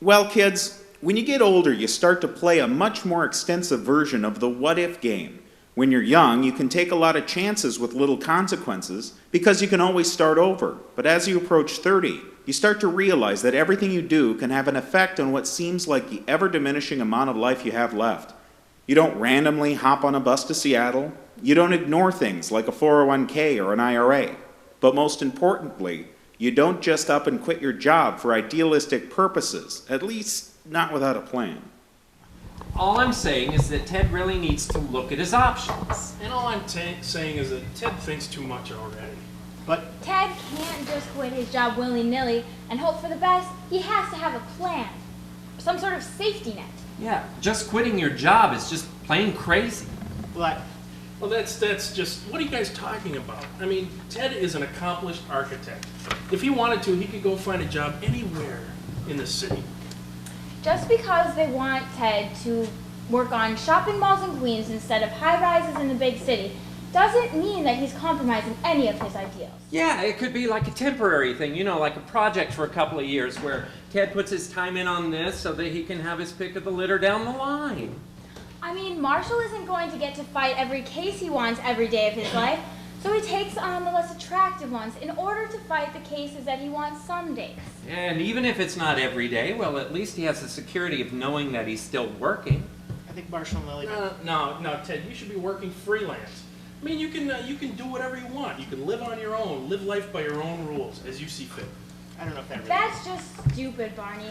Well, kids, when you get older, you start to play a much more extensive version of the what-if game. When you're young, you can take a lot of chances with little consequences because you can always start over. But as you approach 30, you start to realize that everything you do can have an effect on what seems like the ever-diminishing amount of life you have left. You don't randomly hop on a bus to Seattle. You don't ignore things like a 401k or an IRA. But most importantly, you don't just up and quit your job for idealistic purposes, at least not without a plan. All I'm saying is that Ted really needs to look at his options. And all I'm saying is that Ted thinks too much already. But Ted can't just quit his job willy-nilly and hope for the best. He has to have a plan, some sort of safety net. Yeah, just quitting your job is just plain crazy. Well, that's just, what are you guys talking about? I mean, Ted is an accomplished architect. If he wanted to, he could go find a job anywhere in the city. Just because they want Ted to work on shopping malls in Queens instead of high-rises in the big city doesn't mean that he's compromising any of his ideals. Yeah, it could be like a temporary thing, you know, like a project for a couple of years where Ted puts his time in on this so that he can have his pick of the litter down the line. I mean, Marshall isn't going to get to fight every case he wants every day of his life, so he takes on the less attractive ones in order to fight the cases that he wants some days. And even if it's not every day, well, at least he has the security of knowing that he's still working. I think Marshall and Lily... No, Ted, you should be working freelance. I mean, you can do whatever you want. You can live on your own, live life by your own rules, as you see fit. I don't know if that really... That's just stupid, Barney.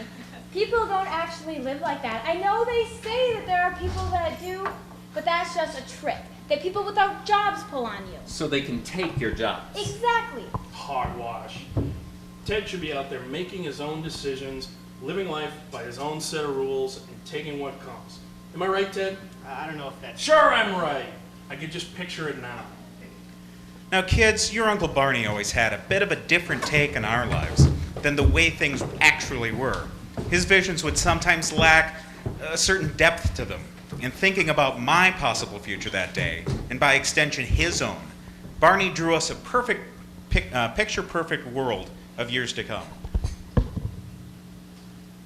People don't actually live like that. I know they say that there are people that do, but that's just a trick that people without jobs pull on you. So they can take your jobs. Exactly. Hogwash. Ted should be out there making his own decisions, living life by his own set of rules, and taking what comes. Am I right, Ted? I don't know if that's... Sure I'm right. I could just picture it now. Now, kids, your Uncle Barney always had a bit of a different take on our lives than the way things actually were. His visions would sometimes lack a certain depth to them. In thinking about my possible future that day, and by extension his own, Barney drew us a perfect, picture-perfect world of years to come.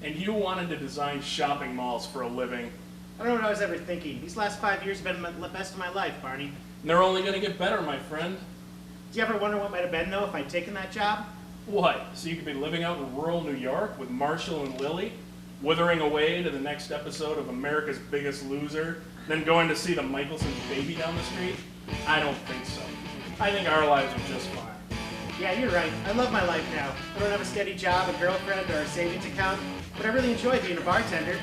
And you wanted to design shopping malls for a living. I don't know what I was ever thinking. These last 5 years have been the best of my life, Barney. And they're only going to get better, my friend. Do you ever wonder what might have been, though, if I'd taken that job? What? So you could be living out in rural New York with Marshall and Lily, withering away to the next episode of America's Biggest Loser, then going to see the Michelson's baby down the street? I don't think so. I think our lives are just fine. Yeah, you're right. I love my life now. I don't have a steady job, a girlfriend, or a savings account, but I really enjoy being a bartender.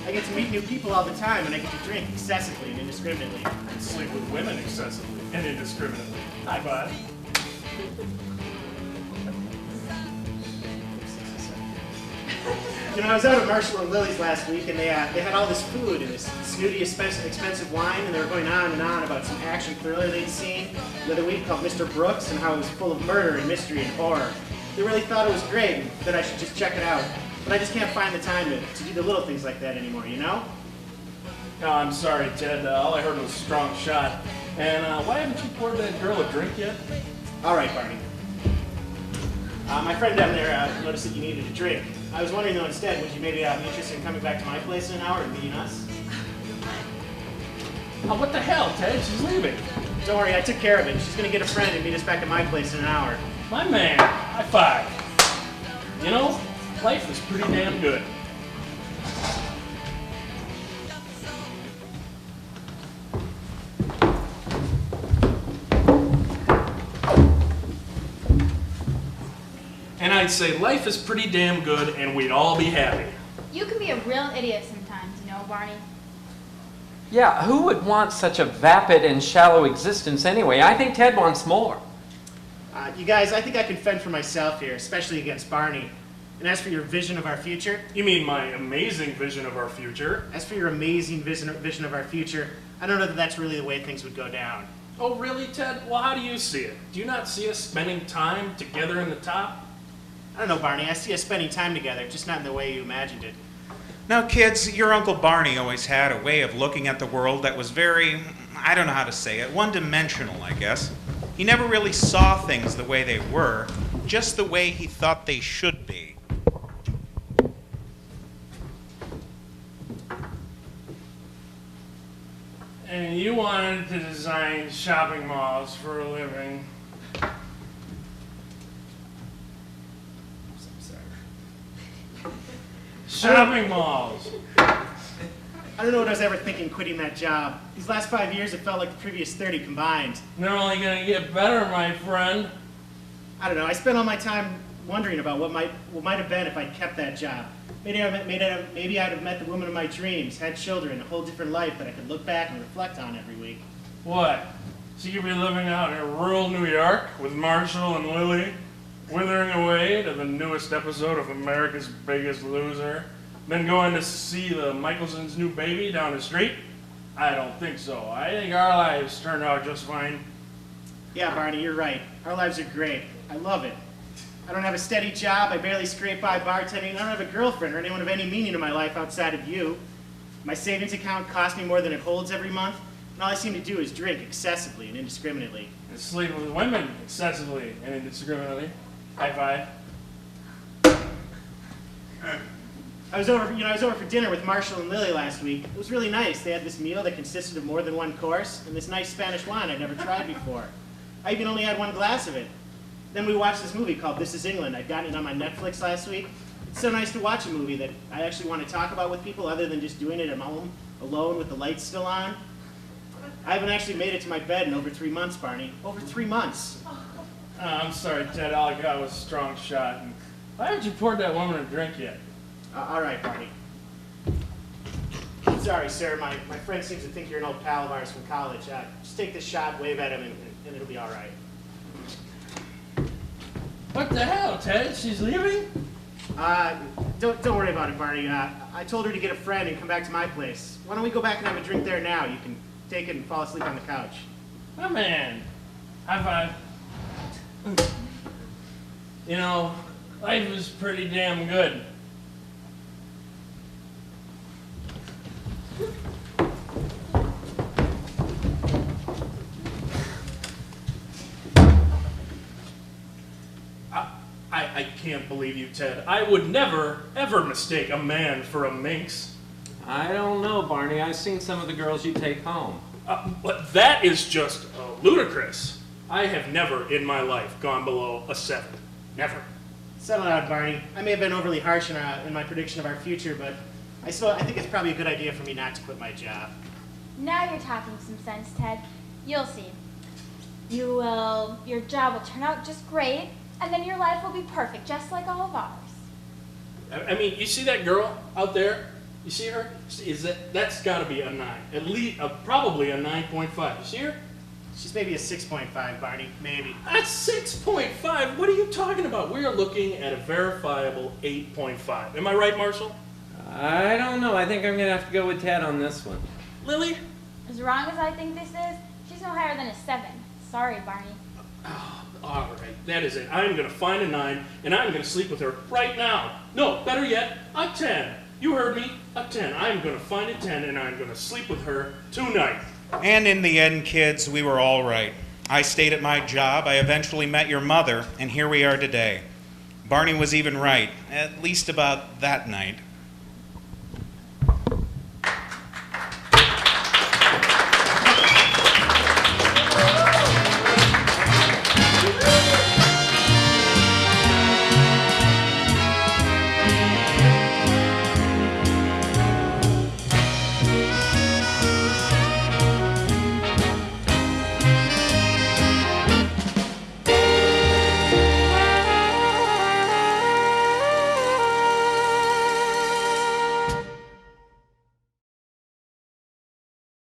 I get to meet new people all the time, and I get to drink excessively and indiscriminately. And sleep with women excessively and indiscriminately. Hi, bud. You know, I was out at Marshall and Lily's last week, and they had all this food and this snooty, expensive wine, and they were going on and on about some action thriller they'd seen the other week called Mr. Brooks, and how it was full of murder and mystery and horror. They really thought it was great, and that I should just check it out. But I just can't find the time to do the little things like that anymore, you know? Oh, I'm sorry, Ted. All I heard was a strong shot. And why haven't you poured that girl a drink yet? All right, Barney. My friend down there noticed that you needed a drink. I was wondering, though, instead, would you maybe be interested in coming back to my place in an hour and meeting us? Oh, what the hell, Ted? She's leaving. Don't worry, I took care of it. She's going to get a friend and meet us back at my place in an hour. My man. High five. You know, life is pretty damn good. And I'd say life is pretty damn good and we'd all be happy. You can be a real idiot sometimes, you know, Barney. Yeah, who would want such a vapid and shallow existence anyway? I think Ted wants more. You guys, I think I can fend for myself here, especially against Barney. And as for your vision of our future... You mean my amazing vision of our future? As for your amazing vision of our future, I don't know that that's really the way things would go down. Oh, really, Ted? Well, how do you see it? Do you not see us spending time together in the top? I don't know, Barney. I see us spending time together, just not in the way you imagined it. Now, kids, your Uncle Barney always had a way of looking at the world that was very, I don't know how to say it, one-dimensional, I guess. He never really saw things the way they were, just the way he thought they should be. And you wanted to design shopping malls for a living. I'm sorry. Shopping malls. I don't know what I was ever thinking quitting that job. These last 5 years, it felt like the previous 30 combined. They're only gonna get better, my friend. I don't know. I spent all my time wondering about what might have been if I'd kept that job. Maybe I'd have met the woman of my dreams, had children, a whole different life that I could look back and reflect on every week. What? So you'd be living out in rural New York with Marshall and Lily, withering away to the newest episode of America's Biggest Loser, then going to see the Michelson's new baby down the street? I don't think so. I think our lives turned out just fine. Yeah, Barney, you're right. Our lives are great. I love it. I don't have a steady job. I barely scrape by bartending. I don't have a girlfriend or anyone of any meaning in my life outside of you. My savings account costs me more than it holds every month, and all I seem to do is drink excessively and indiscriminately. And sleep with women excessively and indiscriminately. High five. I was over for dinner with Marshall and Lily last week. It was really nice. They had this meal that consisted of more than one course and this nice Spanish wine I'd never tried before. I even only had one glass of it. Then we watched this movie called This Is England. I'd gotten it on my Netflix last week. It's so nice to watch a movie that I actually want to talk about with people other than just doing it at home, alone with the lights still on. I haven't actually made it to my bed in over 3 months, Barney. Over 3 months. I'm sorry, Ted. All I got was a strong shot. And why haven't you poured that woman a drink yet? All right, Barney. Sorry, sir. My friend seems to think you're an old pal of ours from college. Just take this shot, wave at him, and it'll be all right. What the hell, Ted? She's leaving? Don't worry about it, Barney. I told her to get a friend and come back to my place. Why don't we go back and have a drink there now? You can take it and fall asleep on the couch. My man. High five. You know, life is pretty damn good. I can't believe you, Ted. I would never, ever mistake a man for a minx. I don't know, Barney. I've seen some of the girls you take home. But that is just ludicrous. I have never in my life gone below a 7. Never. Settle out, Barney. I may have been overly harsh in my prediction of our future, but I think it's probably a good idea for me not to quit my job. Now you're talking some sense, Ted. You'll see. Your job will turn out just great, and then your life will be perfect, just like all of ours. I mean, you see that girl out there? You see her? That's got to be a 9. At least, probably a 9.5. You see her? She's maybe a 6.5, Barney. Maybe. That's 6.5? What are you talking about? We are looking at a verifiable 8.5. Am I right, Marshall? I don't know. I think I'm going to have to go with Ted on this one. Lily? As wrong as I think this is, she's no higher than a 7. Sorry, Barney. Oh, all right, that is it. I'm going to find a 9, and I'm going to sleep with her right now. No, better yet, a 10. You heard me, a 10. I'm going to find a 10, and I'm going to sleep with her tonight. And in the end, kids, we were all right. I stayed at my job, I eventually met your mother, and here we are today. Barney was even right, at least about that night.